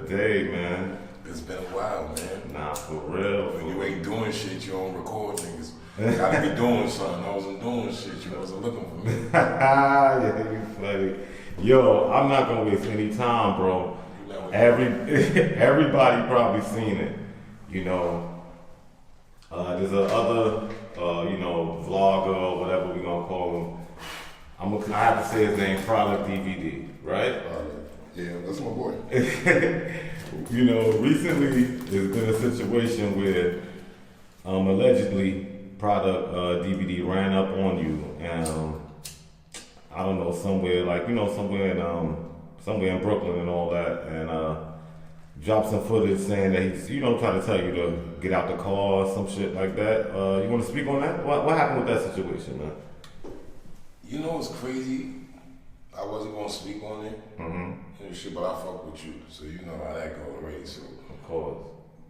day, man. It's been a while, man. Nah, for real. When you ain't doing shit, you don't record niggas. Gotta be doing something. I wasn't doing shit. You wasn't looking for me. Yeah, you funny. Yo, I'm not gonna waste any time, bro. Everybody probably seen it. You know, there's a other, vlogger or whatever we gonna call him. I have to say his name, Product DVD, right? Yeah, that's my boy. You know, recently there's been a situation where allegedly Product DVD ran up on you, and I don't know, somewhere in Brooklyn and all that, and dropped some footage saying that he's, trying to tell you to get out the car or some shit like that. You want to speak on that? What happened with that situation, man? You know what's crazy? I wasn't gonna speak on it and shit, but I fuck with you, so you know how that goes, right? So of course.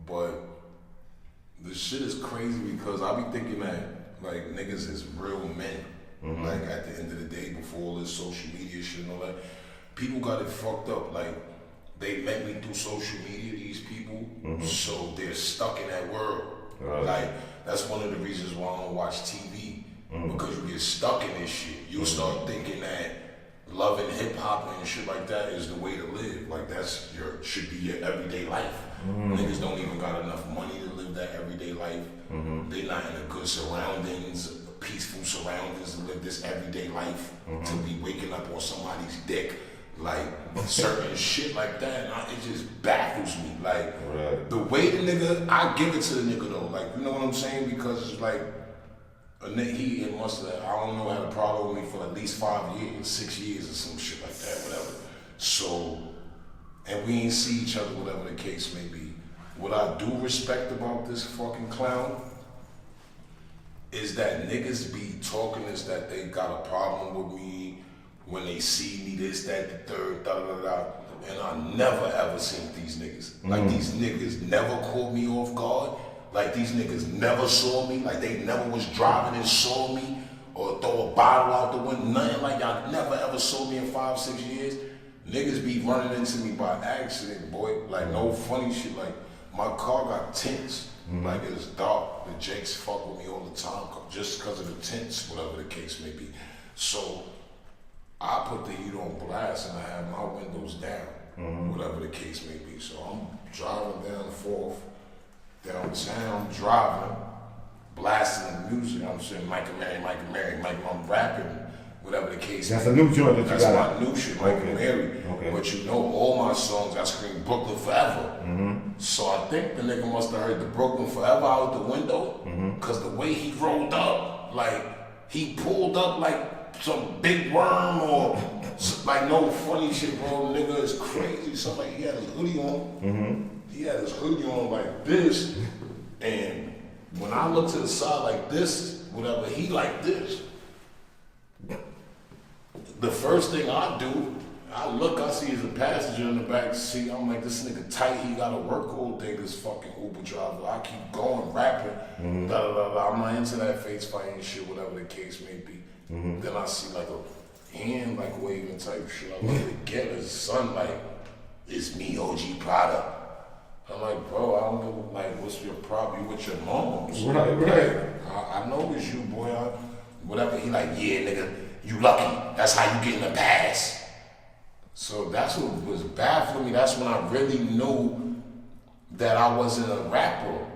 But the shit is crazy because I be thinking that like niggas is real men. Like at the end of the day, before all this social media shit and all that, people got it fucked up. Like they met me through social media, these people, so they're stuck in that world. Right. Like that's one of the reasons why I don't watch TV. Because you get stuck in this shit. You'll start thinking that loving hip hop and shit like that is the way to live. Like that's should be your everyday life. Niggas don't even got enough money to live that everyday life. They're not in a good surroundings, peaceful surroundings to live this everyday life. To be waking up on somebody's dick, like certain shit like that, it just baffles me. Like the way the nigga, I give it to the nigga though. Like you know what I'm saying? Because it's like. He must have, I don't know, had a problem with me for at least 5 years, 6 years or some shit like that, whatever. So, and we ain't see each other, whatever the case may be. What I do respect about this fucking clown is that niggas be talking is that they got a problem with me when they see me, this, that, the third, da-da-da-da. And I never ever seen these niggas. Like these niggas never caught me off guard. Like these niggas never saw me, like they never was driving and saw me or throw a bottle out the window, nothing like y'all never ever saw me in 5, 6 years. Niggas be running into me by accident, boy. Like no funny shit, like my car got tints, like it's dark. The Jakes fuck with me all the time just because of the tints, whatever the case may be. So I put the heat on blast and I have my windows down, whatever the case may be. So I'm driving down the 4th, downtown, driving, blasting the music. I'm saying Mike and Mary, I'm rapping, whatever the case. That's a new joint that you got. That's my new shit, Mike and Mary. Okay. But you know, all my songs, I scream Brooklyn Forever. So I think the nigga must have heard the Brooklyn Forever out the window, cause the way he rolled up, like he pulled up like some big worm or like no funny shit, bro. The nigga is crazy. Somebody, he had his hoodie on. He had his hoodie on like this, and when I look to the side like this, whatever, he like this. The first thing I do, I look, I see he's a passenger in the back seat. I'm like, this nigga tight, he gotta work all day, this fucking Uber driver. I keep going, rapping, da da da da. I'm not into that face fighting shit, whatever the case may be. Then I see like a hand like waving type shit. I look again, his son like, it's me, OG Prada. I'm like, bro, I don't know, like, what's your problem? You with your mom? So right. I know it's you, boy. Whatever. He like, yeah, nigga, you lucky. That's how you get in the pass. So that's what was baffling me. That's when I really knew that I wasn't a rapper.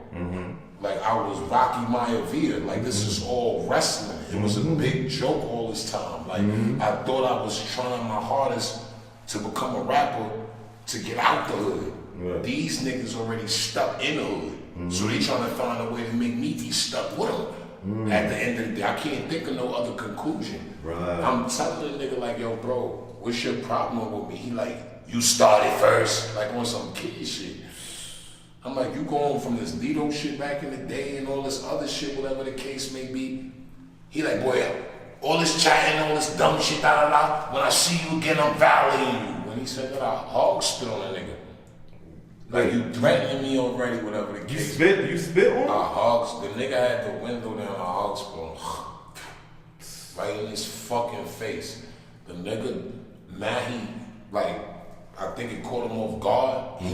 Like, I was Rocky Maivia. Like, this is all wrestling. It was a big joke all this time. Like, I thought I was trying my hardest to become a rapper to get out the hood. Right. These niggas already stuck in the hood, so they trying to find a way to make me be stuck with them. At the end of the day, I can't think of no other conclusion. Right. I'm telling the nigga like, yo, bro, what's your problem with me? He like, you started first, like on some kid shit. I'm like, you going from this Lido shit back in the day and all this other shit, whatever the case may be. He like, boy, all this chatting, all this dumb shit, da da da. When I see you again, I'm violating you. When he said that, I hog spit on that nigga. Like you threatening me already, whatever the case. You spit on him? I hogs. The nigga had the window down. I hog spit on right in his fucking face. The nigga, man, he like I think it caught him off guard. He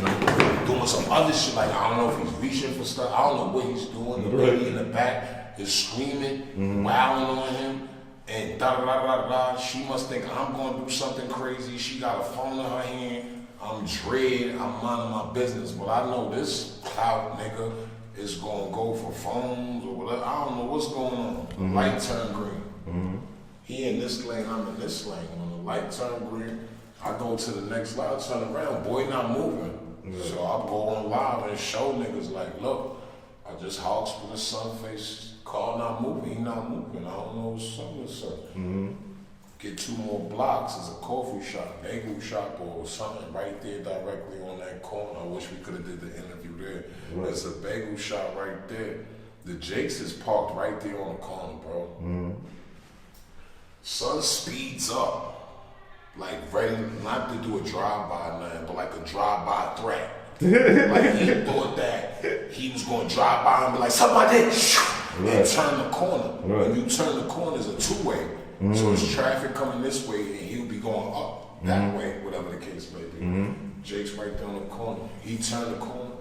doing some other shit, like I don't know if he's reaching for stuff. I don't know what he's doing. The lady in the back is screaming, wailing on him, and da da da da da. She must think I'm gonna do something crazy. She got a phone in her hand. I'm dread. I'm minding my business, but I know this clout nigga is gonna go for phones or whatever. I don't know what's going on. The light turned green. He in this lane, I'm in this lane. When the light turned green, I go to the next light, turn around, boy not moving. So I go on live and show niggas like, look, I just hogs with a sun face, car not moving, he not moving. I don't know what's up with something. Get 2 more blocks, there's a coffee shop, bagel shop or something right there directly on that corner. I wish we could have did the interview there. There's a bagel shop right there. The Jakes is parked right there on the corner, bro. Son speeds up. Like ready not to do a drive-by nothing, but like a drive-by threat. Like he thought that he was gonna drive by and be like, suck my dick, and turn the corner. When you turn the corner, it's a 2-way. So it's traffic coming this way and he'll be going up that way, whatever the case may be. Jake's right there on the corner. He turned the corner.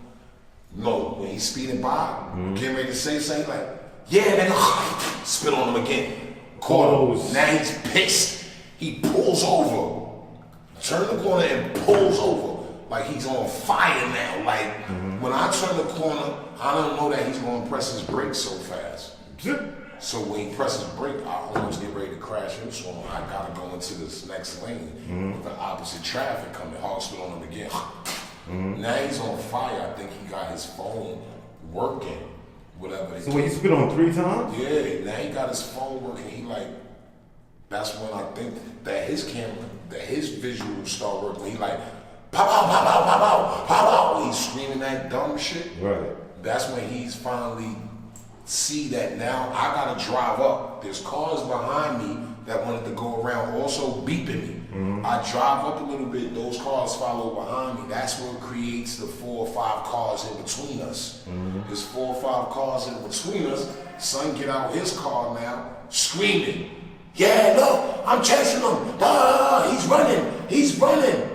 No, when he's speeding by, getting ready to say something like, yeah, nigga, spit on him again. Corner. Now he's pissed. He pulls over, turn the corner and pulls over like he's on fire now. Like when I turn the corner, I don't know that he's gonna press his brakes so fast. So when he presses brake, I almost get ready to crash into him. I gotta go into this next lane with the opposite traffic coming, hog spit on him again. Now he's on fire. I think he got his phone working, whatever. So when you spit on 3 times? Yeah, now he got his phone working. He like, that's when I think that his camera, that his visuals start working. He like, pow, pow, pow, pow, pow, pow, pow, pow. He's screaming that dumb shit. Right. That's when he's finally see that now I gotta drive up. There's cars behind me that wanted to go around also beeping me. I drive up a little bit, those cars follow behind me. That's what creates the 4 or 5 cars in between us. There's 4 or 5 cars in between us. Son get out his car now, screaming. Yeah, look, I'm chasing him. He's running.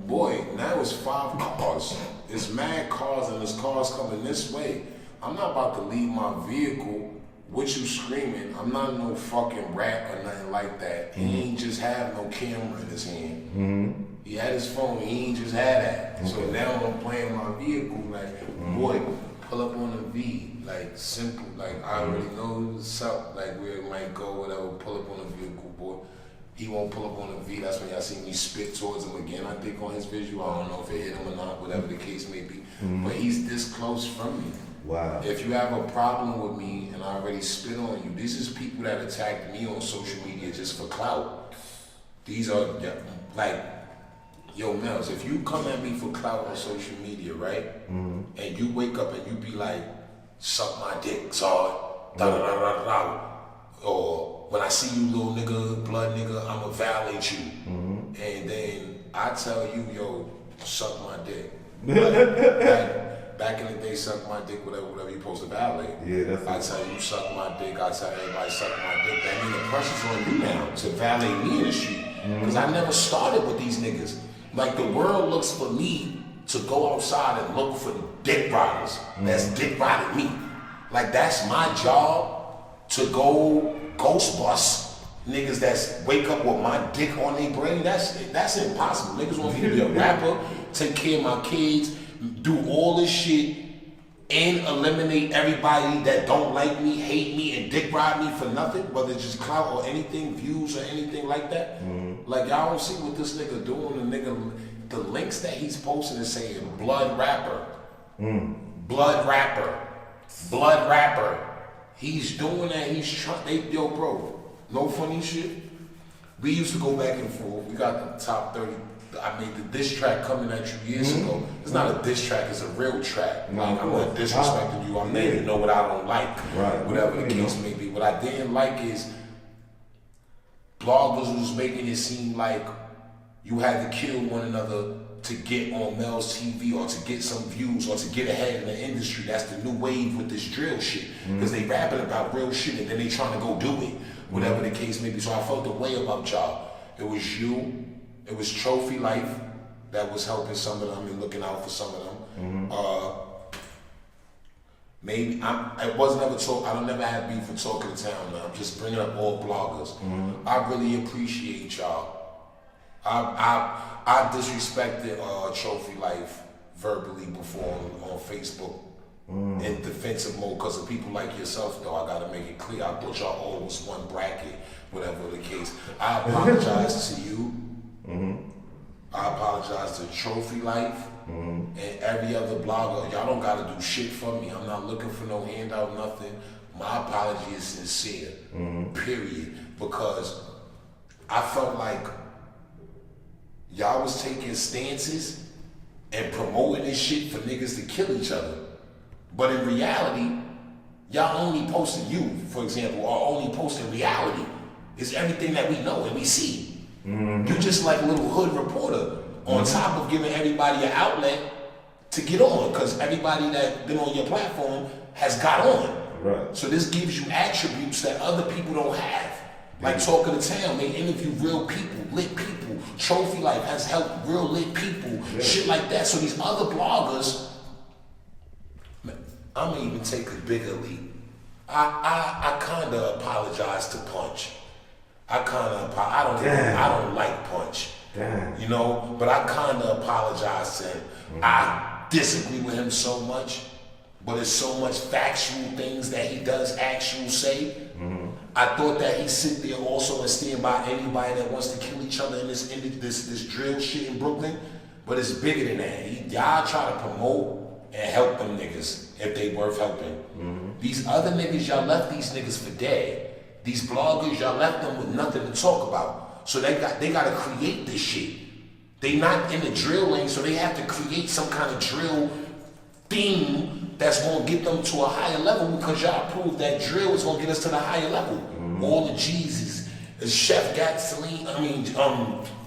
Boy, now it's 5 cars. It's mad cars and there's cars coming this way. I'm not about to leave my vehicle with you screaming. I'm not no fucking rat or nothing like that. He ain't just have no camera in his hand. He had his phone, he ain't just had that. So now I'm playing my vehicle like, boy, pull up on the V. Like simple, like I already know what's up, like where it might go, whatever, pull up on the vehicle, boy. He won't pull up on the V. That's when y'all see me spit towards him again, I think, on his visual. I don't know if it hit him or not, whatever the case may be. But he's this close from me. Wow. If you have a problem with me and I already spit on you, this is people that attacked me on social media just for clout. These are like, yo, Melz, if you come at me for clout on social media, right? And you wake up and you be like, suck my dick, sorry, da da da da da. Or when I see you, little nigga, blood nigga, I'ma violate you. And then I tell you, yo, suck my dick. Like, back in the day, suck my dick, whatever you supposed to violate. Yeah, that's I tell you, suck my dick. I tell everybody, suck my dick. That means the pressure's on you now to violate me in the street. Because I never started with these niggas. Like, the world looks for me to go outside and look for dick riders. That's dick riding me. Like, that's my job to go ghost bust niggas that wake up with my dick on their brain. That's impossible. Niggas want me to be a rapper, take care of my kids, do all this shit, and eliminate everybody that don't like me, hate me, and dick ride me for nothing, whether it's just clout or anything, views or anything like that. Like, y'all don't see what this nigga doing. The links that he's posting is saying blood rapper, blood rapper, blood rapper. He's doing that. He's trying. Yo, bro, no funny shit. We used to go back and forth. We got the top 30. I made the diss track coming at you years ago. It's not a diss track, it's a real track. Like, I'm not disrespecting you. I'm letting you know what I don't like. Right. Whatever the case may be. What I didn't like is bloggers was making it seem like you had to kill one another to get on Melz TV or to get some views or to get ahead in the industry. That's the new wave with this drill shit. Because they rapping about real shit and then they trying to go do it. Whatever the case may be. So I felt the way about y'all. It was you. It was Trophy Life, that was helping some of them and looking out for some of them. Maybe I was never talk. I don't never have beef with Talking to Town. Now I'm just bringing up all bloggers. I really appreciate y'all. I disrespected Trophy Life verbally before on Facebook in defensive mode because of people like yourself. Though I gotta make it clear, I thought y'all all was one bracket, whatever the case. I apologize to you. I apologize to Trophy Life and every other blogger. Y'all don't gotta do shit for me. I'm not looking for no handout, nothing. My apology is sincere, period. Because I felt like y'all was taking stances and promoting this shit for niggas to kill each other. But in reality, y'all only posting you, for example, or only posting reality. It's everything that we know and we see. You just like a little hood reporter on top of giving everybody an outlet to get on, because everybody that been on your platform has got on. Right. So this gives you attributes that other people don't have. Like Talking to Town, they interview real people, lit people. Trophy Life has helped real lit people, shit like that. So these other bloggers, I'm gonna even take a bigger leap. I kinda apologize to Punch. I don't like Punch. Damn. You know, but I kinda apologize to him. I disagree with him so much, but it's so much factual things that he does actually say. I thought that he sit there also and stand by anybody that wants to kill each other in this drill shit in Brooklyn, but it's bigger than that. Y'all try to promote and help them niggas if they worth helping. These other niggas, y'all left these niggas for dead. These bloggers, y'all left them with nothing to talk about. So they gotta create this shit. They not in the drill lane, so they have to create some kind of drill theme that's gonna get them to a higher level, because y'all proved that drill is gonna get us to the higher level. All the G's, Chef Gasoline,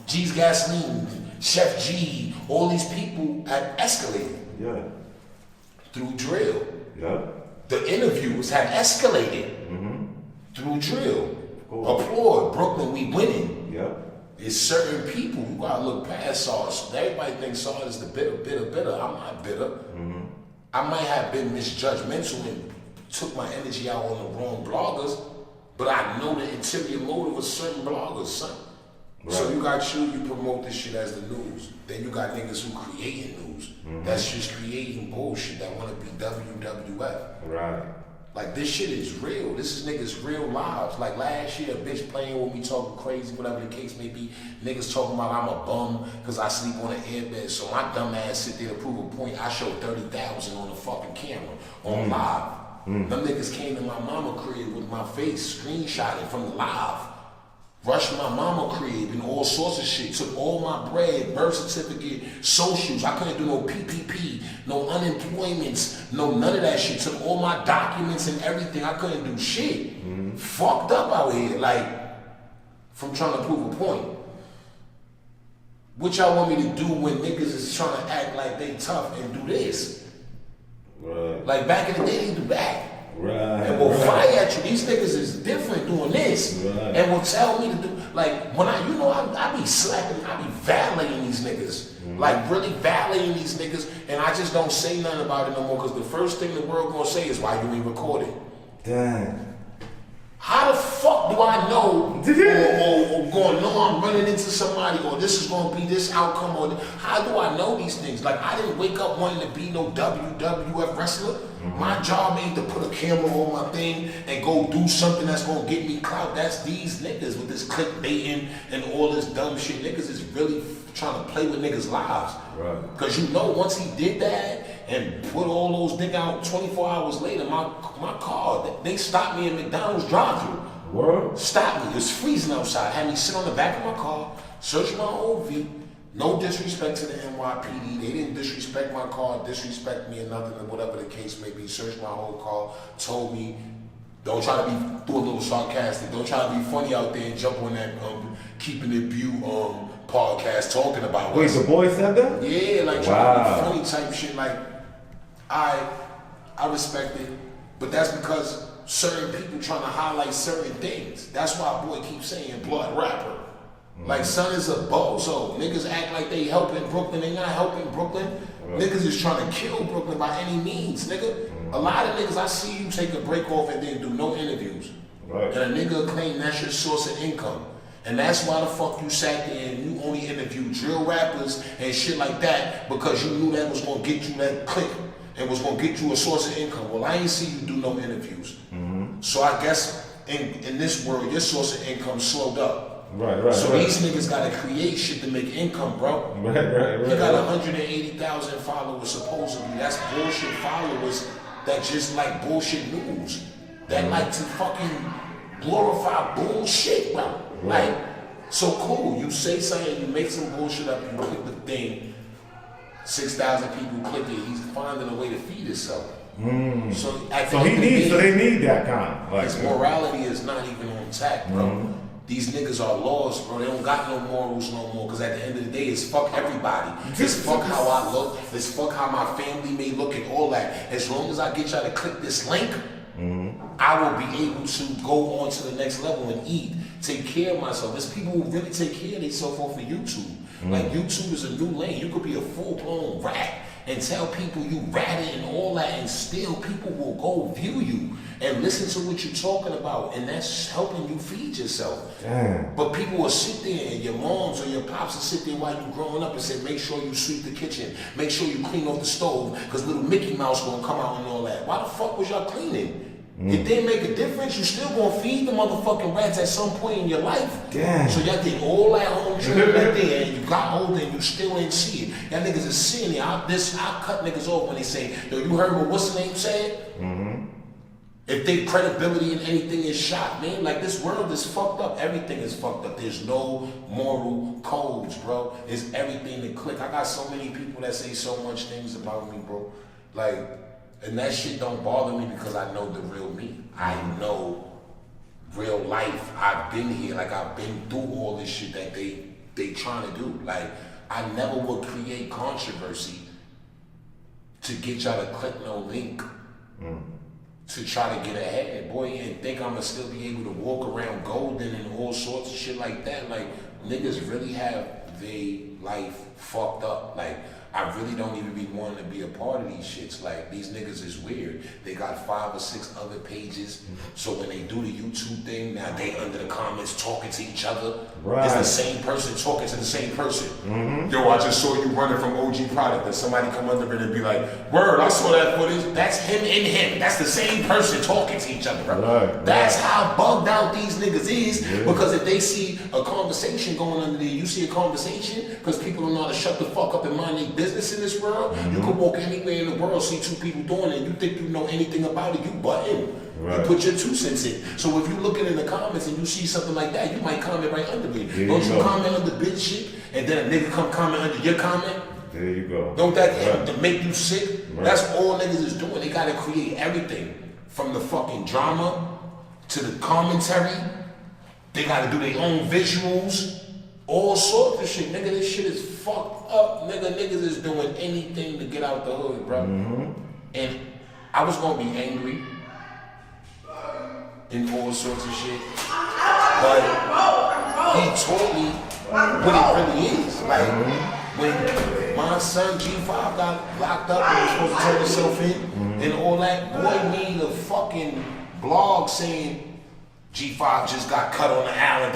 G's Gasoline, Chef G, all these people have escalated. Yeah. Through drill. Yeah. The interviews have escalated through drill. Applaud, Brooklyn, we winning. Yeah. It's certain people who gotta look past Saad. Everybody thinks Saad is the bitter. I'm not bitter. I might have been misjudgmental and took my energy out on the wrong bloggers, but I know the interior motive of certain bloggers, son. Right. So you got you promote this shit as the news. Then you got niggas who creating news. That's just creating bullshit that wanna be WWF. Right. Like, this shit is real. This is niggas' real lives. Like, last year, a bitch playing with me, talking crazy, whatever the case may be. Niggas talking about I'm a bum because I sleep on an airbed. So my dumb ass sit there to prove a point. I show 30,000 on the fucking camera, on live. Them niggas came to my mama crib with my face, screenshotted from the live. Rushed my mama crib and all sorts of shit. Took all my bread, birth certificate, socials. I couldn't do no PPP, no unemployments, no none of that shit. Took all my documents and everything. I couldn't do shit. Fucked up out here, like, from trying to prove a point. What y'all want me to do when niggas is trying to act like they tough and do this? Right. Like, back in the day, they do that. Right. And will fire at you. These niggas is different doing this. Right. And will tell me to do, like, when I be slapping, I be valeting these niggas. Like, really valeting these niggas, and I just don't say nothing about it no more, because the first thing the world gonna say is, why you ain't recorded? Damn. How the fuck do I know, or going, no, I'm running into somebody, or this is gonna be this outcome, or how do I know these things? Like, I didn't wake up wanting to be no WWF wrestler. My job ain't to put a camera on my thing and go do something that's gonna get me clout. That's these niggas with this clickbaiting and all this dumb shit. Niggas is really trying to play with niggas' lives. Right. Cause you know, once he did that and put all those niggas out 24 hours later, my car, they stopped me in McDonald's drive-thru. What? Stopped me. It was freezing outside. Had me sit on the back of my car, search my OV. No disrespect to the NYPD. They didn't disrespect my car, disrespect me or nothing, or whatever the case may be. Searched my whole car, told me, don't try to be doing a little sarcastic. Don't try to be funny out there and jump on that Keeping It View podcast talking about Wait, us. the boy said that? Yeah, like trying to be funny type shit. Like, I respect it, but that's because certain people trying to highlight certain things. That's why boy keeps saying blood rapper. Like, son is a bozo. Niggas act like they helping Brooklyn. They not helping Brooklyn. Right. Niggas is trying to kill Brooklyn by any means, nigga. A lot of niggas, I see you take a break off and then do no interviews. Right. And a nigga claim that's your source of income. And that's why the fuck you sat there and you only interviewed drill rappers and shit like that because you knew that was gonna get you that click and was gonna get you a source of income. Well, I ain't see you do no interviews. So I guess in this world, your source of income slowed up. Right. So these niggas gotta create shit to make income, bro. Right. You got 180,000 followers supposedly. That's bullshit followers that just like bullshit news. That like to fucking glorify bullshit, bro. Right. Like, so cool. You say something, you make some bullshit up, you click the thing, 6,000 people click it. He's finding a way to feed himself. So they need that kind. Like, his morality is not even on tack, bro. These niggas are lost, bro. They don't got no morals no more. Cause at the end of the day, it's fuck everybody. It's fuck how I look. It's fuck how my family may look and all that. As long as I get y'all to click this link, I will be able to go on to the next level and eat, take care of myself. There's people who really take care of themselves off of YouTube. Like, YouTube is a new lane. You could be a full-blown rat and tell people you ratted and all that, and still people will go view you and listen to what you're talking about, and that's helping you feed yourself. Damn. But people will sit there, and your moms or your pops will sit there while you're growing up and say, make sure you sweep the kitchen, make sure you clean off the stove, because little Mickey Mouse gonna come out and all that. Why the fuck was y'all cleaning? It didn't make a difference. You still gonna feed the motherfucking rats at some point in your life. Damn. So y'all did all that home training right there, and you got older and you still ain't see it. Y'all niggas is seeing it. I cut niggas off when they say, yo, you heard what what's the name said? If their credibility in anything is shot, man, like, this world is fucked up. Everything is fucked up. There's no moral codes, bro. It's everything to click. I got so many people that say so much things about me, bro. Like, and that shit don't bother me because I know the real me. I know real life. I've been here. Like, I've been through all this shit that they trying to do. Like, I never would create controversy to get y'all to click no link to try to get ahead. Boy, and think I'ma still be able to walk around golden and all sorts of shit like that. Like, niggas really have their life fucked up. Like, I really don't even be wanting to be a part of these shits. Like, these niggas is weird. They got 5 or 6 other pages. So when they do the YouTube thing, now they under the comments talking to each other. Right. It's the same person talking to the same person. Yo, I just saw you running from OG Product. And somebody come under it and be like, word, I saw that footage. That's him and him. That's the same person talking to each other, bro. Right. That's how bugged out these niggas is. Yeah. Because if they see a conversation going under there, you see a conversation, because people don't know how to shut the fuck up and mind their business in this world. You could walk anywhere in the world, see 2 people doing it, and you think you know anything about it, you butt in. Right. You put your 2 cents in. So if you looking in the comments and you see something like that, you might comment right under me. Don't you comment under bitch shit, and then a nigga come comment under your comment? There you go. Don't that to make you sick? Right. That's all niggas is doing. They gotta create everything, from the fucking drama to the commentary. They gotta do their own visuals, all sorts of shit. Nigga, this shit is fucked up. Niggas is doing anything to get out the hood, bro. And I was gonna be angry and all sorts of shit, but he told me what it really is. Like, when my son G5 got locked up and was supposed to turn himself in and all that, boy made a fucking blog saying G5 just got cut on the island,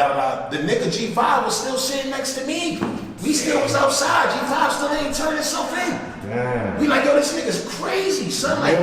The nigga G5 was still sitting next to me. We still was outside. G5 still ain't turned himself in. Damn. We like, yo, this nigga's crazy, son. Like,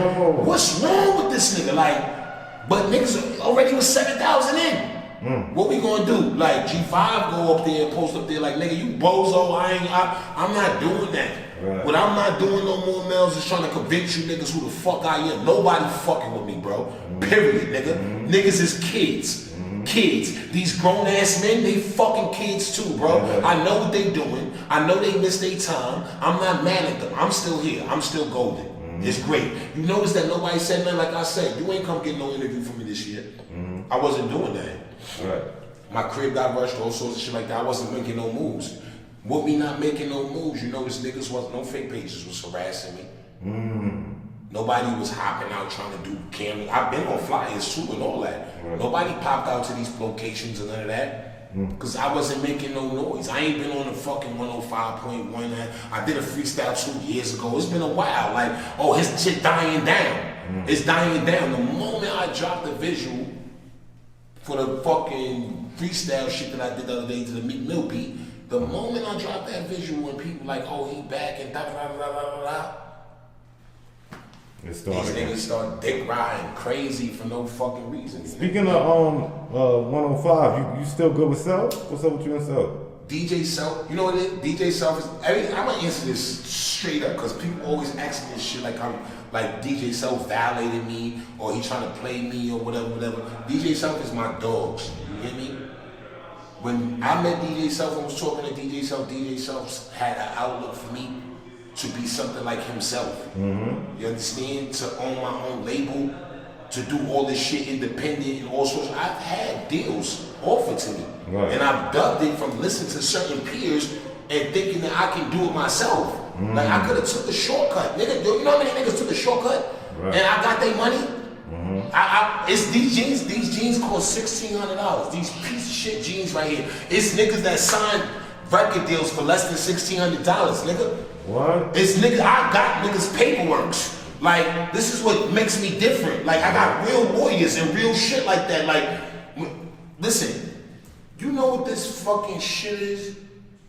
what's wrong with this nigga? Like, but niggas already was 7,000 in. What we gonna do? Like, G5 go up there and post up there like, nigga, you bozo, I'm not doing that. Right. What I'm not doing no more, Melz, is trying to convince you niggas who the fuck I am. Nobody fucking with me, bro. Period, nigga. Niggas is kids. Kids. These grown ass men, they fucking kids too, bro. I know what they doing. I know they missed their time. I'm not mad at them. I'm still here. I'm still golden. It's great. You notice that nobody said nothing. Like I said, you ain't come get no interview from me this year. I wasn't doing that. Right. My crib got rushed, all sorts of shit like that. I wasn't making no moves. What me not making no moves, you notice niggas wasn't, no fake pages was harassing me. Nobody was hopping out trying to do camera. I've been on flyers too and all that. Right. Nobody popped out to these locations and none of that. Cause I wasn't making no noise. I ain't been on the fucking 105.1. I did a freestyle 2 years ago. It's been a while. Like, oh, his shit dying down. It's dying down. The moment I dropped the visual for the fucking freestyle shit that I did the other day to the Meek Mill beat, the moment I dropped that visual and people like, oh, he back and da da da da da da. These niggas start dick riding crazy for no fucking reason. Speaking of 105, you still good with Self? What's up with you and Self? DJ Self, you know what it is? DJ Self is, I'm gonna answer this straight up because people always ask me this shit like I'm like DJ Self violated me or he trying to play me or whatever. DJ Self is my dogs. You hear me? When I met DJ Self and was talking to DJ Self had an outlook for me to be something like himself. You understand? To own my own label, to do all this shit independent and all sorts. I've had deals offered to me. Right. And I've dubbed it from listening to certain peers and thinking that I can do it myself. Like I could have took a shortcut. Nigga, you know how many niggas took a shortcut? Right. And I got their money? It's these jeans cost $1,600. These piece of shit jeans right here. It's niggas that signed record deals for less than $1,600, nigga. What? It's niggas, I got niggas paperworks. Like, this is what makes me different. Like, I got real lawyers and real shit like that. Like, listen, you know what this fucking shit is?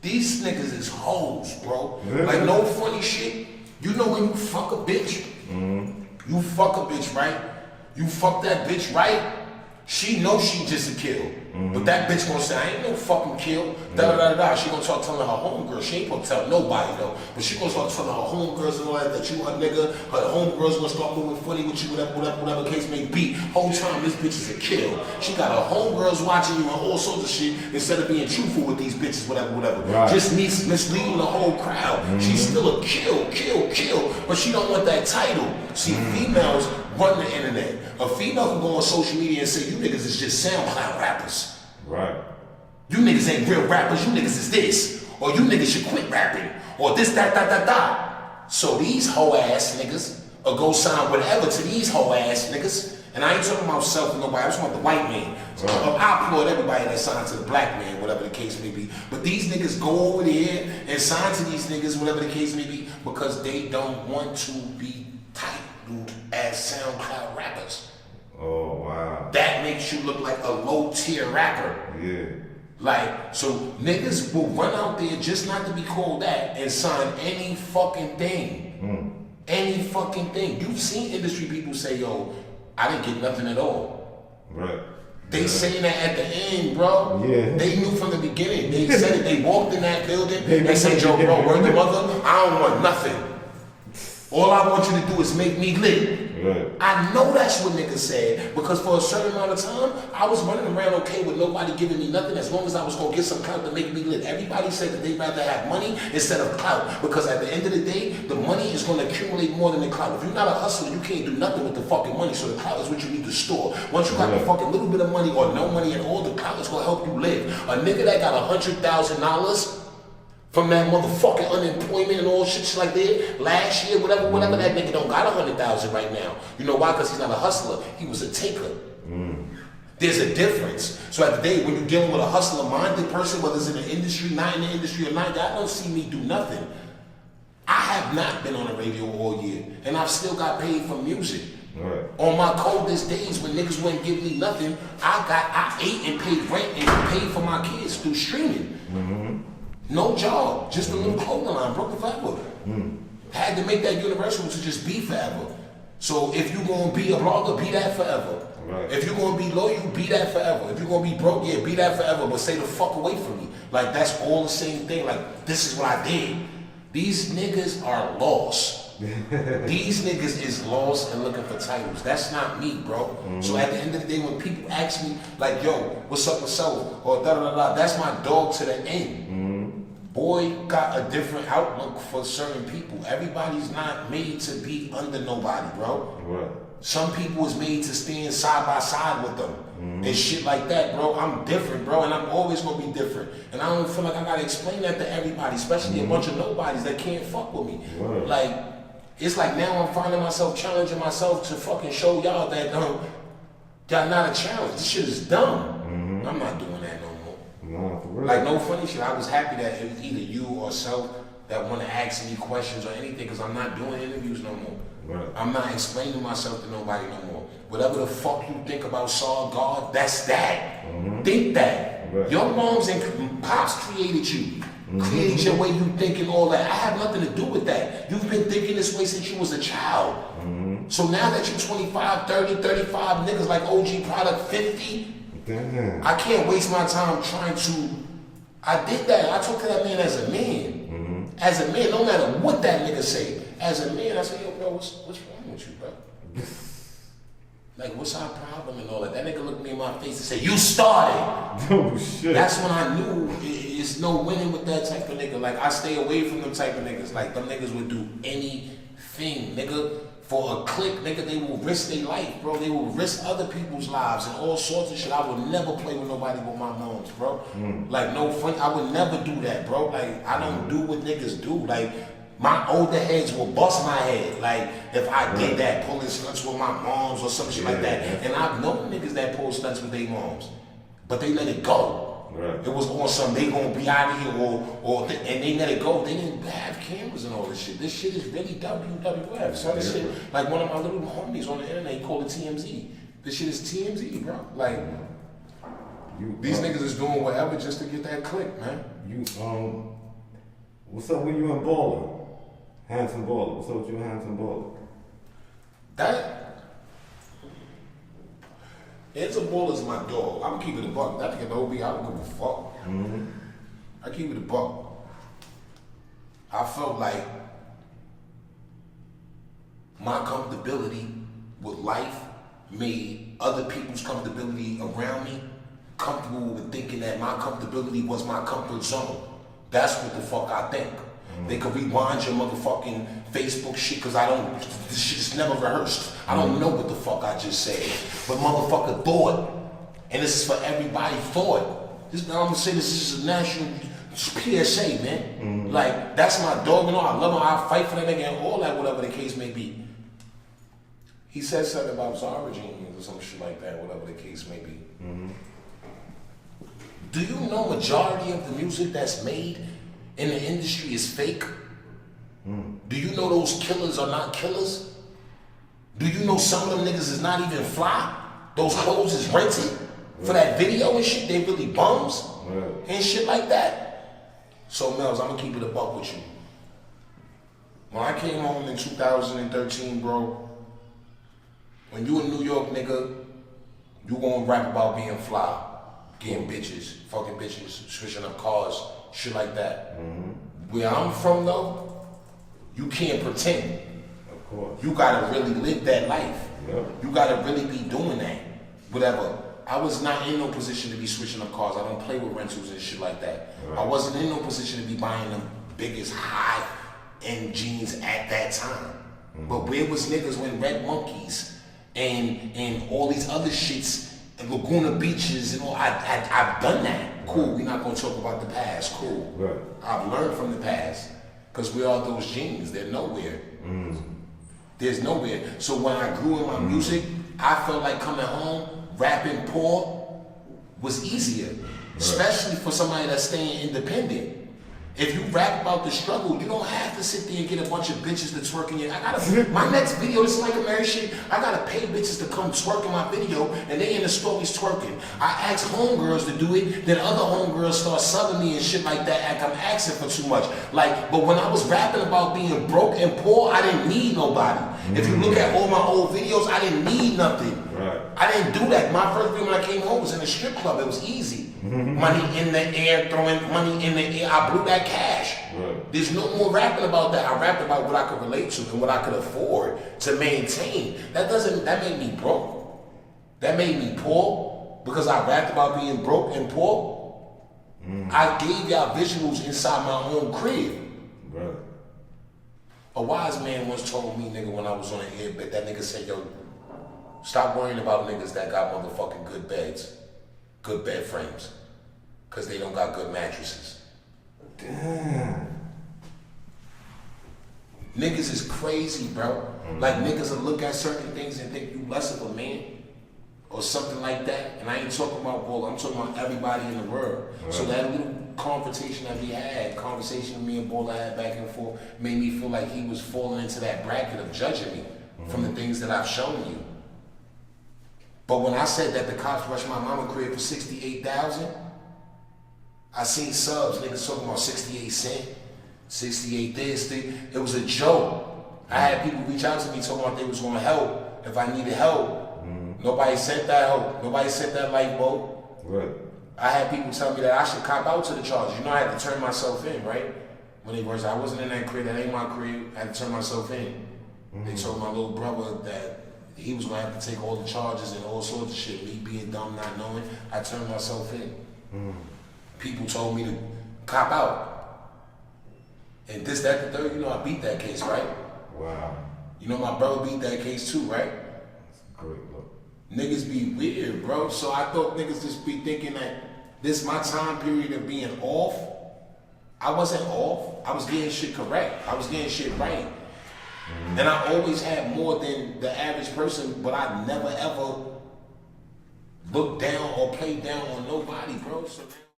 These niggas is hoes, bro. Yeah. Like, no funny shit. You know when you fuck a bitch? You fuck a bitch, right? You fuck that bitch, right? She knows she just a kill. But that bitch gonna say, I ain't no fucking kill. Da-da-da-da. She gonna start telling her homegirls. She ain't gonna tell nobody though. But she gonna start telling her homegirls and all that you a nigga. Her homegirls gonna start moving funny with you, whatever case may be. Whole time this bitch is a kill. She got her homegirls watching you and all sorts of shit instead of being truthful with these bitches, whatever. Right. Just misleading the whole crowd. She's still a kill. But she don't want that title. See, females run the internet. A female can go on social media and say, you niggas is just SoundCloud rappers. Right. You niggas ain't real rappers, you niggas is this. Or you niggas should quit rapping. Or this, that. So these hoe ass niggas will go sign whatever to these hoe ass niggas. And I ain't talking about Self and nobody, I just want the white man. So I applaud everybody that signed to the black man, whatever the case may be. But these niggas go over there and sign to these niggas, whatever the case may be, because they don't want to be titled as SoundCloud rappers. Oh, wow. That makes you look like a low-tier rapper. Yeah. Like, so niggas will run out there just not to be called that and sign any fucking thing. Any fucking thing. You've seen industry people say, yo, I didn't get nothing at all. Right. They saying that at the end, bro. Yeah. They knew from the beginning. They said it. They walked in that building. They said, yo, bro, word the mother, I don't want nothing. All I want you to do is make me lit. Right. I know that's what niggas said because for a certain amount of time, I was running around okay with nobody giving me nothing as long as I was gonna get some clout to make me lit. Everybody said that they'd rather have money instead of clout because at the end of the day, the money is gonna accumulate more than the clout. If you're not a hustler, you can't do nothing with the fucking money, so the clout is what you need to store. Once you got the fucking little bit of money or no money at all, the clout is gonna help you live. A nigga that got $100,000 from that motherfucking unemployment and all shit like that, last year, whatever, that nigga don't got 100,000 right now. You know why? Because he's not a hustler. He was a taker. There's a difference. So at the day, when you're dealing with a hustler-minded person, whether it's in the industry, not in the industry, or not, y'all don't see me do nothing. I have not been on the radio all year, and I've still got paid for music. Right. On my coldest days when niggas wouldn't give me nothing, I ate and paid rent and paid for my kids through streaming. No job, just a little clothing line, broken forever. Had to make that universal to just be forever. So if you're gonna be a blogger, be that forever. Right. If you're gonna be loyal, be that forever. If you're gonna be broke, yeah, be that forever, but stay the fuck away from me. Like that's all the same thing, like this is what I did. These niggas are lost. These niggas is lost and looking for titles. That's not me, bro. So at the end of the day, when people ask me, like, yo, what's up with Self? Or da-da-da-da, that's my dog to the end. Boy got a different outlook for certain people. Everybody's not made to be under nobody, bro. Right. Some people is made to stand side by side with them and shit like that, bro. I'm different, bro, and I'm always gonna be different. And I don't feel like I gotta explain that to everybody, especially a bunch of nobodies that can't fuck with me. Right. Like, it's like now I'm finding myself challenging myself to fucking show y'all that y'all not a challenge. This shit is dumb. I'm not doing that no more. No, for real. Like, no funny shit. I was happy that it was either you or Self that want to ask me questions or anything, because I'm not doing interviews no more. Right. I'm not explaining myself to nobody no more. Whatever the fuck you think about Saadgod, that's that. Think that. Right. Your moms and pops created you. Created your way you think and all that. I have nothing to do with that. You've been thinking this way since you was a child. So now that you're 25, 30, 35, niggas like OG Product 50, Damn. I can't waste my time trying to. I did that. I talked to that man as a man. As a man, no matter what that nigga say. As a man, I say, yo, bro, what's wrong with you, bro? Like, what's our problem and all that? That nigga looked me in my face and said, you started. Oh, shit. That's when I knew it's no winning with that type of nigga. Like, I stay away from them type of niggas. Like, them niggas would do anything, nigga. For a click, nigga, they will risk their life, bro. They will risk other people's lives and all sorts of shit. I would never play with nobody but my moms, bro. Like, no fun. I would never do that, bro. Like, I don't do what niggas do. Like, my older heads will bust my head. Like, if I did that, pulling stunts with my moms or some shit like that. And I've known niggas that pull stunts with their moms, but they let it go. Right. It was on some, they gonna be out of here and they let it go. They didn't have cameras and all this shit. This shit is really WWF. So this shit, like one of my little homies on the internet, he called it TMZ. This shit is TMZ, bro. Like, these niggas is doing whatever just to get that click, man. What's up with you and Balla? Handsome Balla. What's up with you and Handsome Balla? Handsome Balla is my dog. I'm gonna keep it a buck. That nigga know me. I don't give a fuck. I keep it a buck. I felt like my comfortability with life made other people's comfortability around me comfortable with thinking that my comfortability was my comfort zone. That's what the fuck I think. They could rewind your motherfucking Facebook shit, cause this shit's never rehearsed. I don't know what the fuck I just said. But motherfucker thought, and this is for everybody thought. I'm gonna say this is a national PSA, man. Like, that's my dog, you know, I love him, I fight for that nigga and all that, whatever the case may be. He said something about his origins or some shit like that, whatever the case may be. Do you know majority of the music that's made in the industry is fake? Do you know those killers are not killers? Do you know some of them niggas is not even fly? Those clothes is rented for that video and shit. They really bums and shit like that. So Melz, I'm gonna keep it a buck with you. When I came home in 2013, bro, when you a New York nigga, you gonna rap about being fly, getting bitches, fucking bitches, switching up cars, shit like that. Where I'm from though, you can't pretend. Of course. You gotta really live that life. Yep. You gotta really be doing that. Whatever. I was not in no position to be switching up cars. I don't play with rentals and shit like that. I wasn't in no position to be buying them biggest high-end jeans at that time. But where was niggas when Red Monkeys and all these other shits and Laguna Beaches and all? I've done that. Cool, we're not gonna talk about the past. Cool. Right. I've learned from the past. Because we are those genes. They're nowhere. There's nowhere. So when I grew in my music, I felt like coming home, rapping poor was easier. Especially for somebody that's staying independent. If you rap about the struggle, you don't have to sit there and get a bunch of bitches to twerk in your. My next video, this is like Amiri shit. I gotta pay bitches to come twerk in my video, and they in the stories twerking. I ask homegirls to do it, then other homegirls start subbing me and shit like that. Act I'm asking for too much. Like, but when I was rapping about being broke and poor, I didn't need nobody. If you look at all my old videos, I didn't need nothing. Right. I didn't do that. My first video when I came home was in a strip club. It was easy. Money in the air, throwing money in the air. I blew that cash. Right. There's no more rapping about that. I rapped about what I could relate to and what I could afford to maintain. That made me broke. That made me poor because I rapped about being broke and poor. I gave y'all visuals inside my own crib. Right. A wise man once told me, nigga, when I was on the airbed, that nigga said, yo, stop worrying about niggas that got motherfucking good beds, good bed frames, because they don't got good mattresses. Damn. Niggas is crazy, bro. Like, niggas will look at certain things and think you less of a man. or something like that. And I ain't talking about Balla, I'm talking about everybody in the world. Right. So that little conversation that we had, conversation me and Balla had back and forth, made me feel like he was falling into that bracket of judging me from the things that I've shown you. But when I said that the cops rushed my mama crib for 68,000, I seen subs, niggas talking about 68 cents, 68 this, thing. It was a joke. I had people reach out to me talking about they was gonna help if I needed help. Nobody sent that help. Nobody sent that light bulb. Right. I had people tell me that I should cop out to the charges. You know, I had to turn myself in, right? When they was, I wasn't in that crib. That ain't my crib. I had to turn myself in. They told my little brother that he was gonna have to take all the charges and all sorts of shit. Me being dumb, not knowing, I turned myself in. People told me to cop out. And this, that, the third, you know, I beat that case, right? Wow. You know, my brother beat that case too, right? That's a great look. Niggas be weird, bro. So I thought niggas just be thinking that this my time period of being off. I wasn't off. I was getting shit correct. I was getting shit right. And I always had more than the average person, but I never ever looked down or played down on nobody, bro. So